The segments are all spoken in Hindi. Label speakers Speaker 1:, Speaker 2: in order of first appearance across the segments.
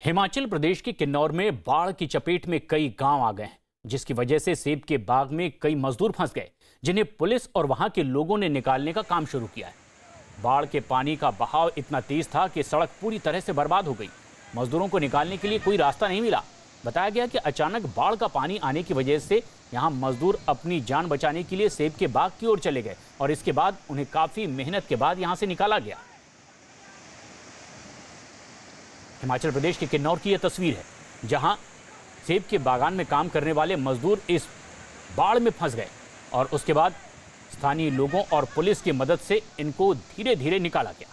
Speaker 1: हिमाचल प्रदेश के किन्नौर में बाढ़ की चपेट में कई गांव आ गए हैं, जिसकी वजह से सेब के बाग में कई मजदूर फंस गए, जिन्हें पुलिस और वहां के लोगों ने निकालने का काम शुरू किया है। बाढ़ के पानी का बहाव इतना तेज था कि सड़क पूरी तरह से बर्बाद हो गई। मजदूरों को निकालने के लिए कोई रास्ता नहीं मिला। बताया गया कि अचानक बाढ़ का पानी आने की वजह से यहाँ मजदूर अपनी जान बचाने के लिए सेब के बाग की ओर चले गए और इसके बाद उन्हें काफी मेहनत के बाद यहाँ से निकाला गया। हिमाचल प्रदेश के किन्नौर की यह तस्वीर है, जहां सेब के बागान में काम करने वाले मजदूर इस बाढ़ में फंस गए और उसके बाद स्थानीय लोगों और पुलिस की मदद से इनको धीरे धीरे निकाला गया।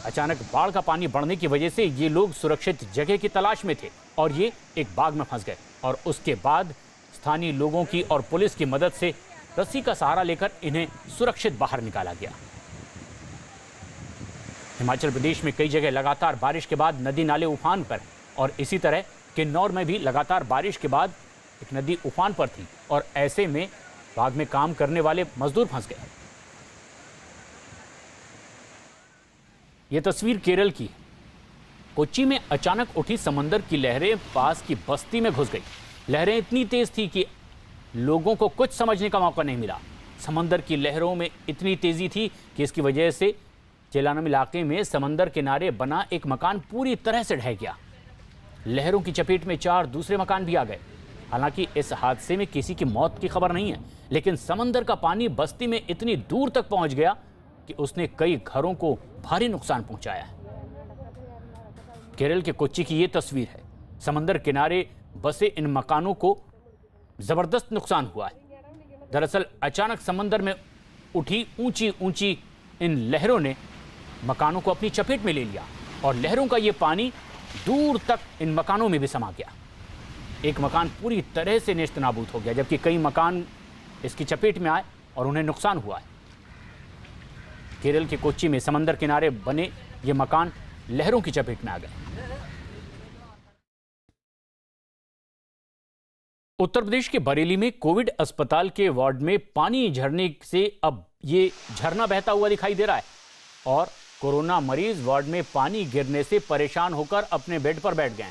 Speaker 1: अचानक बाढ़ का पानी बढ़ने की वजह से ये लोग सुरक्षित जगह की तलाश में थे और ये एक बाग में फंस गए और उसके बाद स्थानीय लोगों की और पुलिस की मदद से रस्सी का सहारा लेकर इन्हें सुरक्षित बाहर निकाला गया। हिमाचल प्रदेश में कई जगह लगातार बारिश के बाद नदी नाले उफान पर और इसी तरह किन्नौर में भी लगातार बारिश के बाद एक नदी उफान पर थी और ऐसे में बाग में काम करने वाले मजदूर फंस गए। यह तस्वीर केरल की है। कोच्चि में अचानक उठी समंदर की लहरें पास की बस्ती में घुस गई। लहरें इतनी तेज थी कि लोगों को कुछ समझने का मौका नहीं मिला। समंदर की लहरों में इतनी तेजी थी कि इसकी वजह से चेलानम इलाके में समंदर किनारे बना एक मकान पूरी तरह से ढह गया। लहरों की चपेट में 4 दूसरे मकान भी आ गए। हालांकि इस हादसे में किसी की मौत की खबर नहीं है, लेकिन समंदर का पानी बस्ती में इतनी दूर तक पहुंच गया कि उसने कई घरों को भारी नुकसान पहुंचाया है। केरल के कोच्चि की यह तस्वीर है। समंदर किनारे बसे इन मकानों को जबरदस्त नुकसान हुआ है। दरअसल अचानक समंदर में उठी ऊंची ऊंची इन लहरों ने मकानों को अपनी चपेट में ले लिया और लहरों का ये पानी दूर तक इन मकानों में भी समा गया। एक मकान पूरी तरह से नेस्त नाबूद हो गया, जबकि कई मकान इसकी चपेट में आए और उन्हें नुकसान हुआ है। केरल के कोच्चि में समंदर किनारे बने ये मकान लहरों की चपेट में आ गए। उत्तर प्रदेश के बरेली में कोविड अस्पताल के वार्ड में पानी झरने से अब ये झरना बहता हुआ दिखाई दे रहा है और कोरोना मरीज वार्ड में पानी गिरने से परेशान होकर अपने बेड पर बैठ गए।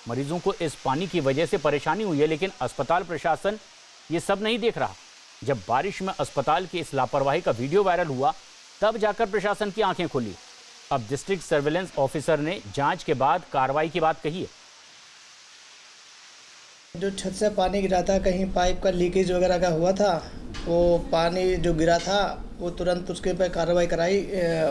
Speaker 1: मरीजों को इस पानी की वजह से परेशानी हुई है, लेकिन अस्पताल प्रशासन ये सब नहीं देख रहा। जब बारिश में अस्पताल की इस लापरवाही का वीडियो वायरल हुआ, तब जाकर प्रशासन की आंखें खुली। अब डिस्ट्रिक्ट सर्विलेंस ऑफिसर ने जांच के बाद कार्रवाई की बात कही है।
Speaker 2: जो छत से पानी गिरा था, कहीं पाइप का लीकेज वगैरह का हुआ था, वो पानी जो गिरा था वो तुरंत उसके पर कार्रवाई कराई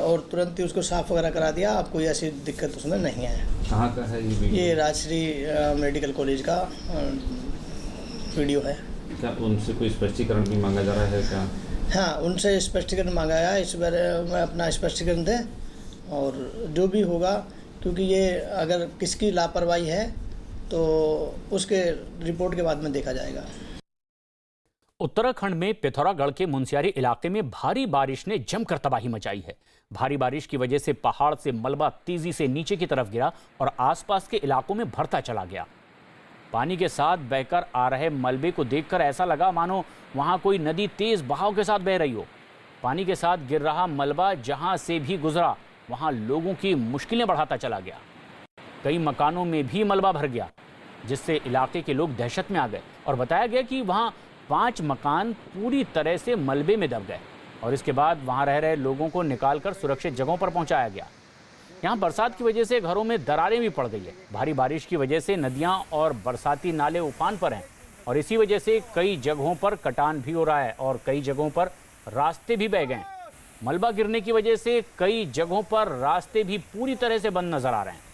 Speaker 2: और तुरंत ही उसको साफ वगैरह करा दिया। अब कोई ऐसी दिक्कत उसमें नहीं है।
Speaker 3: कहाँ का है ये वीडियो? ये
Speaker 2: राजश्री मेडिकल कॉलेज का वीडियो है।
Speaker 3: क्या उनसे कोई स्पष्टीकरण भी मांगा जा रहा है क्या?
Speaker 2: हाँ, उनसे स्पष्टीकरण मांगा है। इस बार मैं अपना स्पष्टीकरण दें और जो भी होगा, क्योंकि ये अगर किसकी लापरवाही है तो उसके रिपोर्ट के बाद में देखा जाएगा।
Speaker 1: उत्तराखंड में पिथौरागढ़ के मुनस्यारी इलाके में भारी बारिश ने जमकर तबाही मचाई है। भारी बारिश की वजह से पहाड़ से मलबा तेजी से नीचे की तरफ गिरा और आसपास के इलाकों में भरता चला गया। पानी के साथ बहकर आ रहे मलबे को देखकर ऐसा लगा मानो वहां कोई नदी तेज बहाव के साथ बह रही हो। पानी के साथ गिर रहा मलबा जहां से भी गुजरा, वहां लोगों की मुश्किलें बढ़ाता चला गया। कई मकानों में भी मलबा भर गया, जिससे इलाके के लोग दहशत में आ गए और बताया गया कि वहां 5 मकान पूरी तरह से मलबे में दब गए और इसके बाद वहां रह रहे लोगों को निकालकर सुरक्षित जगहों पर पहुंचाया गया। यहां बरसात की वजह से घरों में दरारें भी पड़ गई है। भारी बारिश की वजह से नदियां और बरसाती नाले उफान पर हैं और इसी वजह से कई जगहों पर कटान भी हो रहा है और कई जगहों पर रास्ते भी बह गए। मलबा गिरने की वजह से कई जगहों पर रास्ते भी पूरी तरह से बंद नजर आ रहे हैं।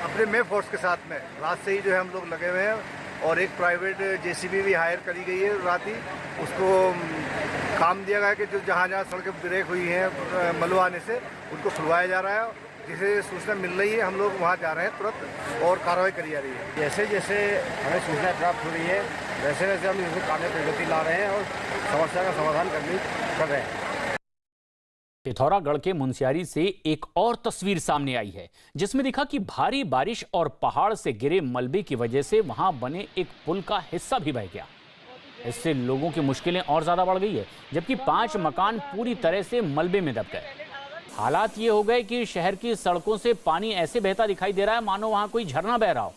Speaker 4: अपने मे फोर्स के साथ में रात से ही जो है हम लोग लगे हुए हैं और एक प्राइवेट जेसीबी भी हायर करी गई है। रात ही उसको काम दिया गया कि जो जहाँ जहाँ सड़कें ब्रेक हुई हैं मलबा आने से, उनको खुलवाया जा रहा है। जिसे सूचना मिल रही है हम लोग वहाँ जा रहे हैं तुरंत और कार्रवाई करी जा रही है।
Speaker 5: जैसे जैसे हमें सूचना प्राप्त हो रही है वैसे वैसे हम इसमें कार्य प्रगति ला रहे हैं और समस्या का समाधान कर रहे हैं।
Speaker 1: पिथौरागढ़ के मुनस्यारी से एक और तस्वीर सामने आई है, जिसमें दिखा कि भारी बारिश और पहाड़ से गिरे मलबे की वजह से वहां बने एक पुल का हिस्सा भी बह गया। इससे लोगों की मुश्किलें और ज़्यादा बढ़ गई है, जबकि 5 मकान पूरी तरह से मलबे में दब गए। हालात ये हो गए कि शहर की सड़कों से पानी ऐसे बहता दिखाई दे रहा है मानो वहां कोई झरना बह रहा हो।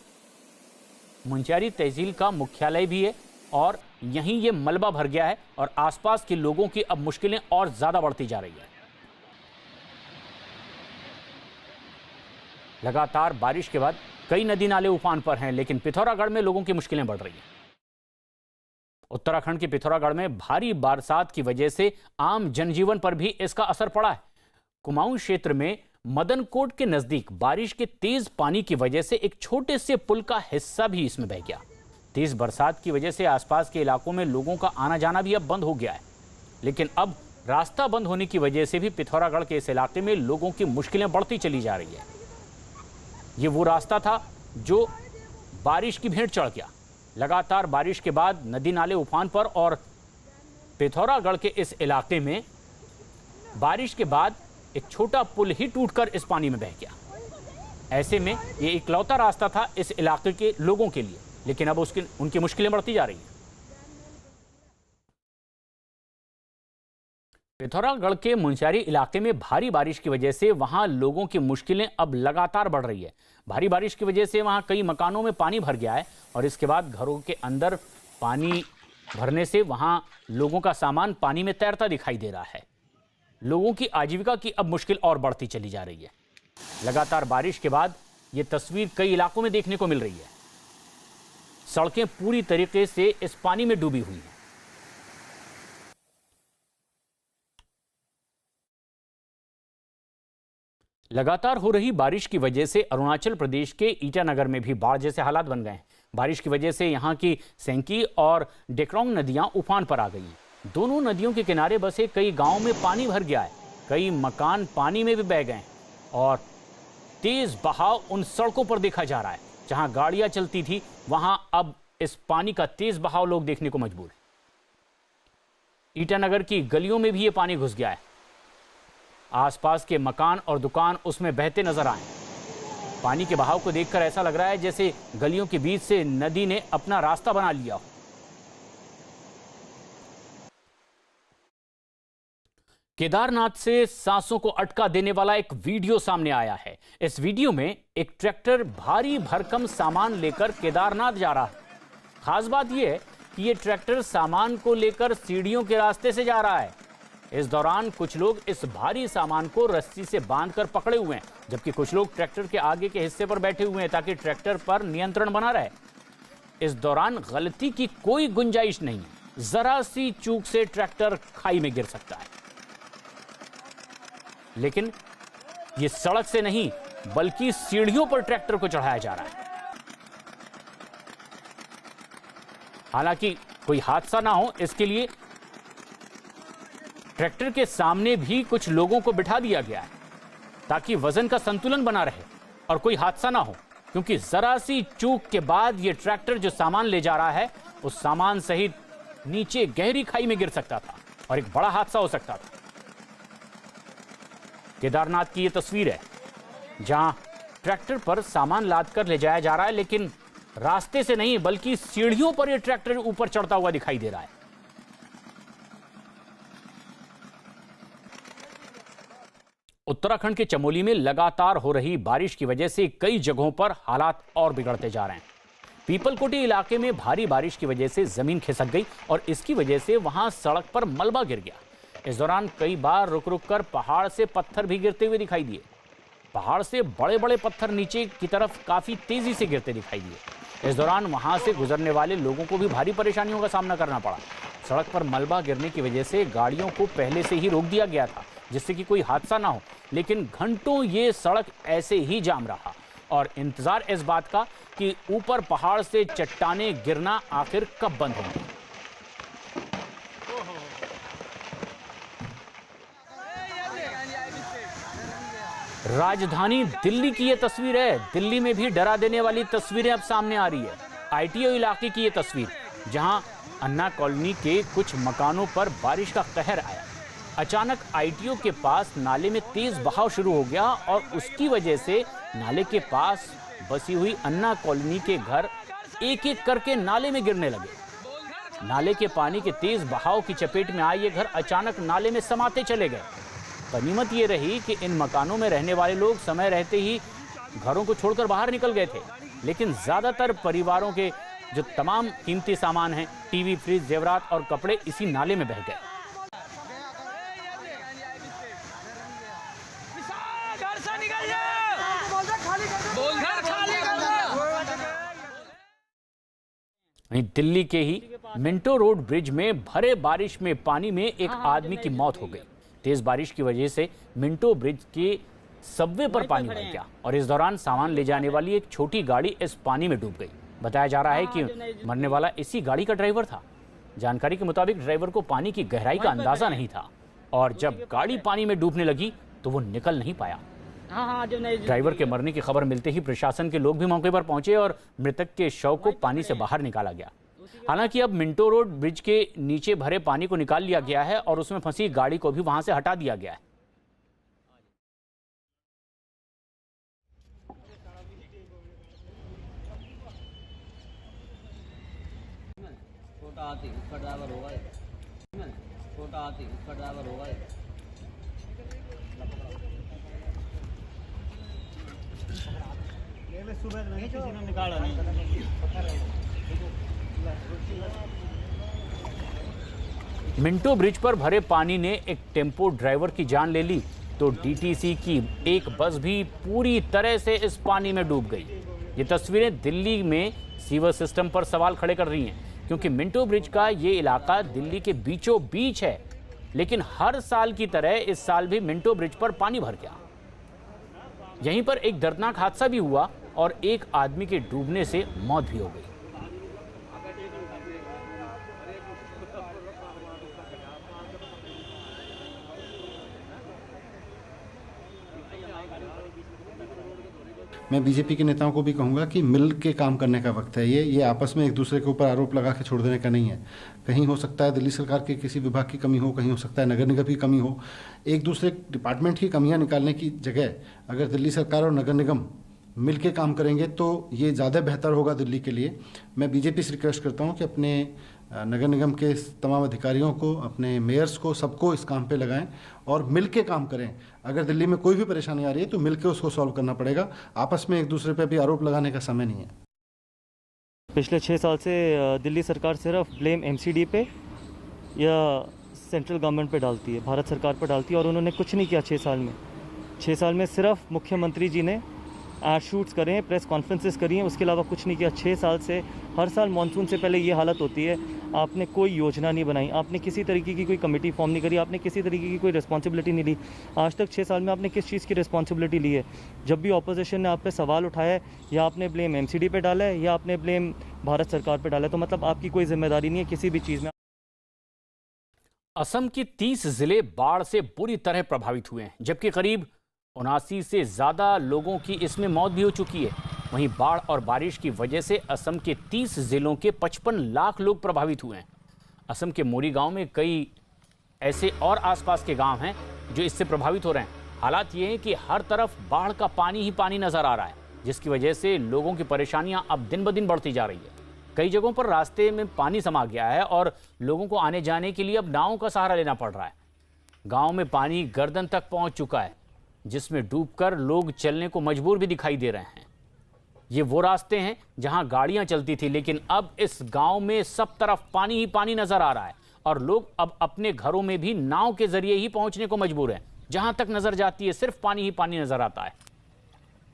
Speaker 1: मुंशियारी तहसील का मुख्यालय भी है और यहीं ये मलबा भर गया है और आसपास के लोगों की अब मुश्किलें और ज़्यादा बढ़ती जा रही है। लगातार बारिश के बाद कई नदी नाले उफान पर हैं, लेकिन पिथौरागढ़ में लोगों की मुश्किलें बढ़ रही हैं। उत्तराखंड के पिथौरागढ़ में भारी बरसात की वजह से आम जनजीवन पर भी इसका असर पड़ा है। कुमाऊं क्षेत्र में मदनकोट के नजदीक बारिश के तेज पानी की वजह से एक छोटे से पुल का हिस्सा भी इसमें बह गया। तेज बरसात की वजह से आसपास के इलाकों में लोगों का आना जाना भी अब बंद हो गया है, लेकिन अब रास्ता बंद होने की वजह से भी पिथौरागढ़ के इस इलाके में लोगों की मुश्किलें बढ़ती चली जा रही है। ये वो रास्ता था जो बारिश की भेंट चढ़ गया। लगातार बारिश के बाद नदी नाले उफान पर और पिथौरागढ़ के इस इलाके में बारिश के बाद एक छोटा पुल ही टूटकर इस पानी में बह गया। ऐसे में ये इकलौता रास्ता था इस इलाके के लोगों के लिए, लेकिन अब उनकी मुश्किलें बढ़ती जा रही हैं। पिथौरागढ़ के मुंशियारी इलाके में भारी बारिश की वजह से वहां लोगों की मुश्किलें अब लगातार बढ़ रही है। भारी बारिश की वजह से वहां कई मकानों में पानी भर गया है और इसके बाद घरों के अंदर पानी भरने से वहां लोगों का सामान पानी में तैरता दिखाई दे रहा है। लोगों की आजीविका की अब मुश्किल और बढ़ती चली जा रही है। लगातार बारिश के बाद ये तस्वीर कई इलाकों में देखने को मिल रही है। सड़कें पूरी तरीके से इस पानी में डूबी हुई हैं। लगातार हो रही बारिश की वजह से अरुणाचल प्रदेश के ईटानगर में भी बाढ़ जैसे हालात बन गए हैं। बारिश की वजह से यहां की सेंकी और डेक्रोंग नदियां उफान पर आ गई हैं। दोनों नदियों के किनारे बसे कई गांवों में पानी भर गया है। कई मकान पानी में भी बह गए हैं और तेज बहाव उन सड़कों पर देखा जा रहा है जहां गाड़ियां चलती थी। वहां अब इस पानी का तेज बहाव लोग देखने को मजबूर हैं। ईटानगर की गलियों में भी ये पानी घुस गया है। आसपास के मकान और दुकान उसमें बहते नजर आए। पानी के बहाव को देखकर ऐसा लग रहा है जैसे गलियों के बीच से नदी ने अपना रास्ता बना लिया हो। केदारनाथ से सांसों को अटका देने वाला एक वीडियो सामने आया है। इस वीडियो में एक ट्रैक्टर भारी भरकम सामान लेकर केदारनाथ जा रहा है। खास बात यह है कि यह ट्रैक्टर सामान को लेकर सीढ़ियों के रास्ते से जा रहा है। इस दौरान कुछ लोग इस भारी सामान को रस्सी से बांधकर पकड़े हुए हैं, जबकि कुछ लोग ट्रैक्टर के आगे के हिस्से पर बैठे हुए हैं ताकि ट्रैक्टर पर नियंत्रण बना रहे। इस दौरान गलती की कोई गुंजाइश नहीं है। जरा सी चूक से ट्रैक्टर खाई में गिर सकता है। लेकिन यह सड़क से नहीं बल्कि सीढ़ियों पर ट्रैक्टर को चढ़ाया जा रहा है। हालांकि कोई हादसा ना हो इसके लिए ट्रैक्टर के सामने भी कुछ लोगों को बिठा दिया गया है ताकि वजन का संतुलन बना रहे और कोई हादसा ना हो, क्योंकि जरा सी चूक के बाद यह ट्रैक्टर जो सामान ले जा रहा है उस सामान सहित नीचे गहरी खाई में गिर सकता था और एक बड़ा हादसा हो सकता था। केदारनाथ की यह तस्वीर है जहां ट्रैक्टर पर सामान लाद कर ले जाया जा रहा है, लेकिन रास्ते से नहीं बल्कि सीढ़ियों पर यह ट्रैक्टर ऊपर चढ़ता हुआ दिखाई दे रहा है। उत्तराखंड के चमोली में लगातार हो रही बारिश की वजह से कई जगहों पर हालात और बिगड़ते जा रहे हैं। पीपलकोटी इलाके में भारी बारिश की वजह से जमीन खिसक गई और इसकी वजह से वहां सड़क पर मलबा गिर गया। इस दौरान कई बार रुक रुक कर पहाड़ से पत्थर भी गिरते हुए दिखाई दिए। पहाड़ से बड़े बड़े पत्थर नीचे की तरफ काफी तेजी से गिरते दिखाई दिए। इस दौरान वहां से गुजरने वाले लोगों को भी भारी परेशानियों का सामना करना पड़ा। सड़क पर मलबा गिरने की वजह से गाड़ियों को पहले से ही रोक दिया गया था जिससे कि कोई हादसा ना हो, लेकिन घंटों ये सड़क ऐसे ही जाम रहा और इंतजार इस बात का कि ऊपर पहाड़ से चट्टानें गिरना आखिर कब बंद होंगी। राजधानी दिल्ली की यह तस्वीर है। दिल्ली में भी डरा देने वाली तस्वीरें अब सामने आ रही है। आईटीओ इलाके की यह तस्वीर जहां अन्ना कॉलोनी के कुछ मकानों पर बारिश का कहर आया। अचानक आईटीओ के पास नाले में तेज बहाव शुरू हो गया और उसकी वजह से नाले के पास बसी हुई अन्ना कॉलोनी के घर एक एक करके नाले में गिरने लगे। नाले के पानी के तेज बहाव की चपेट में आए ये घर अचानक नाले में समाते चले गए। गनीमत ये रही कि इन मकानों में रहने वाले लोग समय रहते ही घरों को छोड़कर बाहर निकल गए थे, लेकिन ज्यादातर परिवारों के जो तमाम कीमती सामान हैं, टीवी, फ्रिज, जेवरात और कपड़े इसी नाले में बह गए। वहीं दिल्ली के ही मिंटो रोड ब्रिज में भरे बारिश में पानी में एक आदमी की मौत हो गई। तेज बारिश की वजह से मिंटो ब्रिज के सबवे पर पानी भर गया और इस दौरान सामान ले जाने वाली एक छोटी गाड़ी इस पानी में डूब गई। बताया जा रहा है कि मरने वाला इसी गाड़ी का ड्राइवर था। जानकारी के मुताबिक ड्राइवर को पानी की गहराई का अंदाजा नहीं था और जब गाड़ी पानी में डूबने लगी तो वो निकल नहीं पाया। ड्राइवर के मरने की खबर मिलते ही प्रशासन के लोग भी मौके पर पहुंचे और मृतक के शव को पानी से बाहर निकाला गया। हालांकि अब मिंटो रोड ब्रिज के नीचे भरे पानी को निकाल लिया गया है और उसमें फंसी गाड़ी को भी वहां से हटा दिया गया है।
Speaker 6: सुबह नहीं किसी ने निकाला नहीं।
Speaker 1: मिंटो ब्रिज पर भरे पानी ने एक टेम्पो ड्राइवर की जान ले ली तो डीटीसी की एक बस भी पूरी तरह से इस पानी में डूब गई। ये तस्वीरें दिल्ली में सीवर सिस्टम पर सवाल खड़े कर रही हैं, क्योंकि मिंटो ब्रिज का ये इलाका दिल्ली के बीचों बीच है, लेकिन हर साल की तरह इस साल भी मिंटो ब्रिज पर पानी भर गया। यहीं पर एक दर्दनाक हादसा भी हुआ और एक आदमी के डूबने से मौत भी हो गई।
Speaker 7: मैं बीजेपी के नेताओं को भी कहूँगा कि मिल के काम करने का वक्त है। ये आपस में एक दूसरे के ऊपर आरोप लगा के छोड़ देने का नहीं है। कहीं हो सकता है दिल्ली सरकार के किसी विभाग की कमी हो, कहीं हो सकता है नगर निगम की कमी हो। एक दूसरे डिपार्टमेंट की कमियां निकालने की जगह अगर दिल्ली सरकार और नगर निगम मिल के काम करेंगे तो ये ज़्यादा बेहतर होगा दिल्ली के लिए। मैं बीजेपी से रिक्वेस्ट करता हूँ कि अपने नगर निगम के तमाम अधिकारियों को, अपने मेयर्स को, सबको इस काम पे लगाएं और मिल के काम करें। अगर दिल्ली में कोई भी परेशानी आ रही है तो मिल के उसको सॉल्व करना पड़ेगा। आपस में एक दूसरे पे भी आरोप लगाने का समय नहीं है।
Speaker 6: पिछले 6 साल से दिल्ली सरकार सिर्फ ब्लेम एमसीडी पे या सेंट्रल गवर्नमेंट पे डालती है, भारत सरकार पर डालती है, और उन्होंने कुछ नहीं किया 6 साल में। 6 साल में सिर्फ मुख्यमंत्री जी ने एड शूट्स करें, प्रेस कॉन्फ्रेंसेस करी हैं, उसके अलावा कुछ नहीं किया। 6 साल से हर साल मानसून से पहले ये हालत होती है। आपने कोई योजना नहीं बनाई, आपने किसी तरीके की कोई कमेटी फॉर्म नहीं करी, आपने किसी तरीके की कोई रिस्पॉन्सिबिलिटी नहीं ली। आज तक 6 साल में आपने किस चीज़ की रिस्पॉन्सिबिलिटी ली है? जब भी ऑपोजिशन ने आप पे सवाल उठाया है, या आपने ब्लेम एमसीडी पे डाला है या आपने ब्लेम भारत सरकार पे डाला है, तो मतलब आपकी कोई जिम्मेदारी नहीं है किसी भी चीज़ में।
Speaker 1: असम के 30 जिले बाढ़ से बुरी तरह प्रभावित हुए हैं, जबकि करीब 79 से ज़्यादा लोगों की इसमें मौत भी हो चुकी है। वहीं बाढ़ और बारिश की वजह से असम के 30 जिलों के 55 लाख लोग प्रभावित हुए हैं। असम के मोरी गांव में कई ऐसे और आसपास के गांव हैं जो इससे प्रभावित हो रहे हैं। हालात ये हैं कि हर तरफ बाढ़ का पानी ही पानी नजर आ रहा है, जिसकी वजह से लोगों की परेशानियां अब दिन ब दिन बढ़ती जा रही है। कई जगहों पर रास्ते में पानी समा गया है और लोगों को आने जाने के लिए अब नावों का सहारा लेना पड़ रहा है। गाँव में पानी गर्दन तक पहुँच चुका है, जिसमें डूबकर लोग चलने को मजबूर भी दिखाई दे रहे हैं। ये वो रास्ते हैं जहां गाड़ियां चलती थी, लेकिन अब इस गांव में सब तरफ पानी ही पानी नजर आ रहा है और लोग अब अपने घरों में भी नाव के जरिए ही पहुंचने को मजबूर हैं। जहां तक नजर जाती है सिर्फ पानी ही पानी नजर आता है।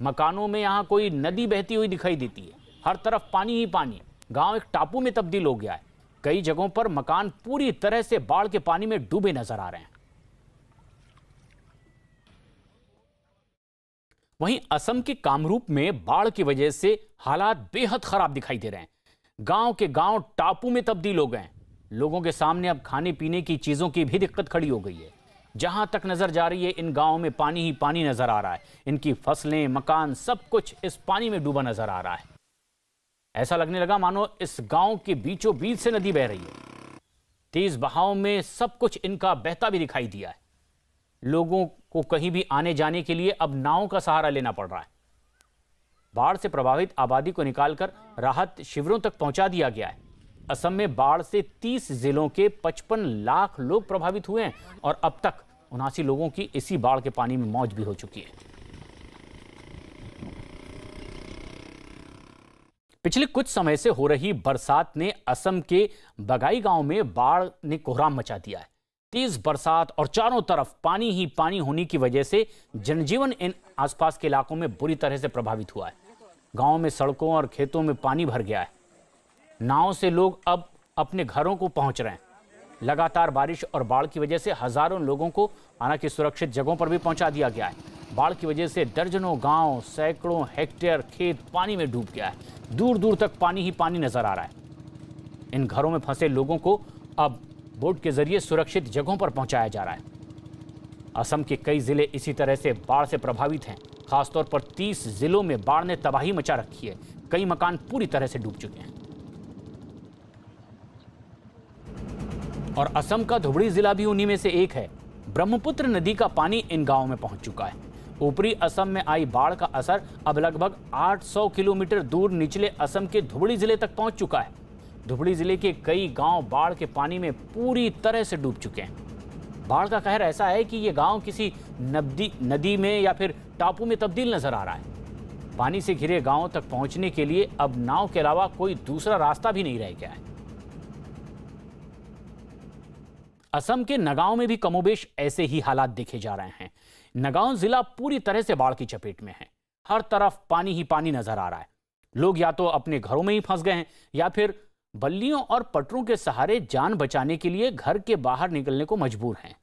Speaker 1: मकानों में यहां कोई नदी बहती हुई दिखाई देती है, हर तरफ पानी ही पानी। गांव एक टापू में तब्दील हो गया है। कई जगहों पर मकान पूरी तरह से बाढ़ के पानी में डूबे नजर आ रहे हैं। वहीं असम के कामरूप में बाढ़ की वजह से हालात बेहद खराब दिखाई दे रहे हैं। गांव के गांव टापू में तब्दील हो गए हैं। लोगों के सामने अब खाने पीने की चीजों की भी दिक्कत खड़ी हो गई है। जहां तक नजर जा रही है इन गांवों में पानी ही पानी नजर आ रहा है। इनकी फसलें, मकान, सब कुछ इस पानी में डूबा नजर आ रहा है। ऐसा लगने लगा मानो इस गांव के बीचों बीच से नदी बह रही है। तेज बहाव में सब कुछ इनका बहता भी दिखाई दिया है। लोगों को कहीं भी आने जाने के लिए अब नावों का सहारा लेना पड़ रहा है। बाढ़ से प्रभावित आबादी को निकालकर राहत शिविरों तक पहुंचा दिया गया है। असम में बाढ़ से 30 जिलों के 55 लाख लोग प्रभावित हुए हैं और अब तक 79 लोगों की इसी बाढ़ के पानी में मौत भी हो चुकी है। पिछले कुछ समय से हो रही बरसात ने असम के बगाई गांव में बाढ़ ने कोहराम मचा दिया है। तेज बरसात और चारों तरफ पानी ही पानी होने की वजह से जनजीवन इन आसपास के इलाकों में बुरी तरह से प्रभावित हुआ है। गांव में सड़कों और खेतों में पानी भर गया है। नाव से लोग अब अपने घरों को पहुंच रहे हैं। लगातार बारिश और बाढ़ की वजह से हजारों लोगों को हालांकि सुरक्षित जगहों पर भी पहुंचा दिया गया है। बाढ़ की वजह से दर्जनों गांव, सैकड़ों हेक्टेयर खेत पानी में डूब गया है। दूर दूर तक पानी ही पानी नजर आ रहा है। इन घरों में फंसे लोगों को अब बोट के जरिए सुरक्षित जगहों पर पहुंचाया जा रहा है। असम के कई जिले इसी तरह से बाढ़ से प्रभावित हैं। खासतौर पर 30 जिलों में बाढ़ ने तबाही मचा रखी है। कई मकान पूरी तरह से डूब चुके हैं। और असम का धुबरी जिला भी उन्हीं में से एक है। ब्रह्मपुत्र नदी का पानी इन गांवों में पहुंच चुका है। ऊपरी असम में आई बाढ़ का असर अब लगभग 800 किलोमीटर दूर निचले असम के धुबरी जिले तक पहुंच चुका है। धुबरी जिले के कई गांव बाढ़ के पानी में पूरी तरह से डूब चुके हैं। बाढ़ का कहर ऐसा है कि ये गांव किसी नदी में या फिर टापू में तब्दील नजर आ रहा है। पानी से घिरे गांवों तक पहुंचने के लिए अब नाव के अलावा कोई दूसरा रास्ता भी नहीं रह गया है। असम के नगांव में भी कमोबेश ऐसे ही हालात देखे जा रहे हैं। नगांव जिला पूरी तरह से बाढ़ की चपेट में है। हर तरफ पानी ही पानी नजर आ रहा है। लोग या तो अपने घरों में ही फंस गए हैं या फिर बल्लियों और पटरों के सहारे जान बचाने के लिए घर के बाहर निकलने को मजबूर हैं।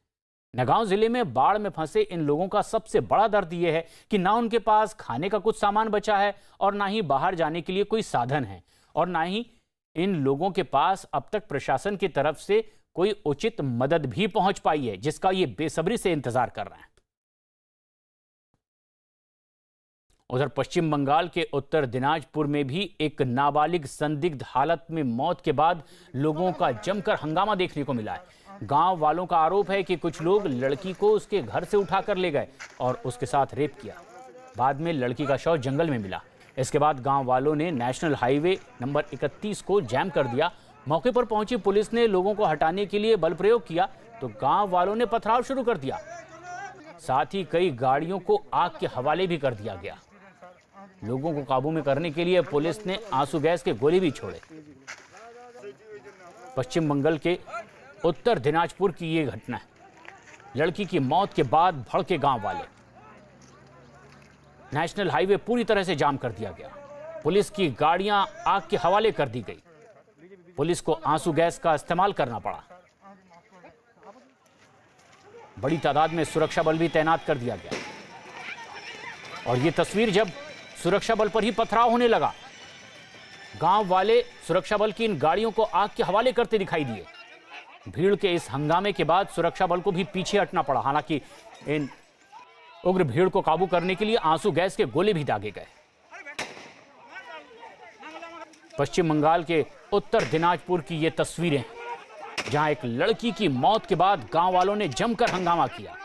Speaker 1: नगांव जिले में बाढ़ में फंसे इन लोगों का सबसे बड़ा दर्द यह है कि ना उनके पास खाने का कुछ सामान बचा है और ना ही बाहर जाने के लिए कोई साधन है और ना ही इन लोगों के पास अब तक प्रशासन की तरफ से कोई उचित मदद भी पहुंच पाई है, जिसका ये बेसब्री से इंतजार कर रहे हैं। उधर पश्चिम बंगाल के उत्तर दिनाजपुर में भी एक नाबालिग संदिग्ध हालत में मौत के बाद लोगों का जमकर हंगामा देखने को मिला है। गांव वालों का आरोप है कि कुछ लोग लड़की को उसके घर से उठाकर ले गए और उसके साथ रेप किया। बाद में लड़की का शव जंगल में मिला। इसके बाद गांव वालों ने नेशनल हाईवे नंबर 31 को जैम कर दिया। मौके पर पहुंची पुलिस ने लोगों को हटाने के लिए बल प्रयोग किया तो गांव वालों ने पथराव शुरू कर दिया। साथ ही कई गाड़ियों को आग के हवाले भी कर दिया गया। लोगों को काबू में करने के लिए पुलिस ने आंसू गैस के गोले भी छोड़े। पश्चिम बंगाल के उत्तर दिनाजपुर की ये घटना है। लड़की की मौत के बाद भड़के गांव वाले। नेशनल हाईवे पूरी तरह से जाम कर दिया गया। पुलिस की गाड़ियां आग के हवाले कर दी गई। पुलिस को आंसू गैस का इस्तेमाल करना पड़ा। बड़ी तादाद में सुरक्षा बल भी तैनात कर दिया गया। और ये तस्वीर जब सुरक्षा बल पर ही पथराव होने लगा, गांव वाले सुरक्षा बल की इन गाड़ियों को आग के हवाले करते दिखाई दिए। भीड़ के इस हंगामे के बाद सुरक्षा बल को भी पीछे हटना पड़ा। हालांकि इन उग्र भीड़ को काबू करने के लिए आंसू गैस के गोले भी दागे गए। पश्चिम बंगाल के उत्तर दिनाजपुर की ये तस्वीरें, जहां एक लड़की की मौत के बाद गांव वालों ने जमकर हंगामा किया।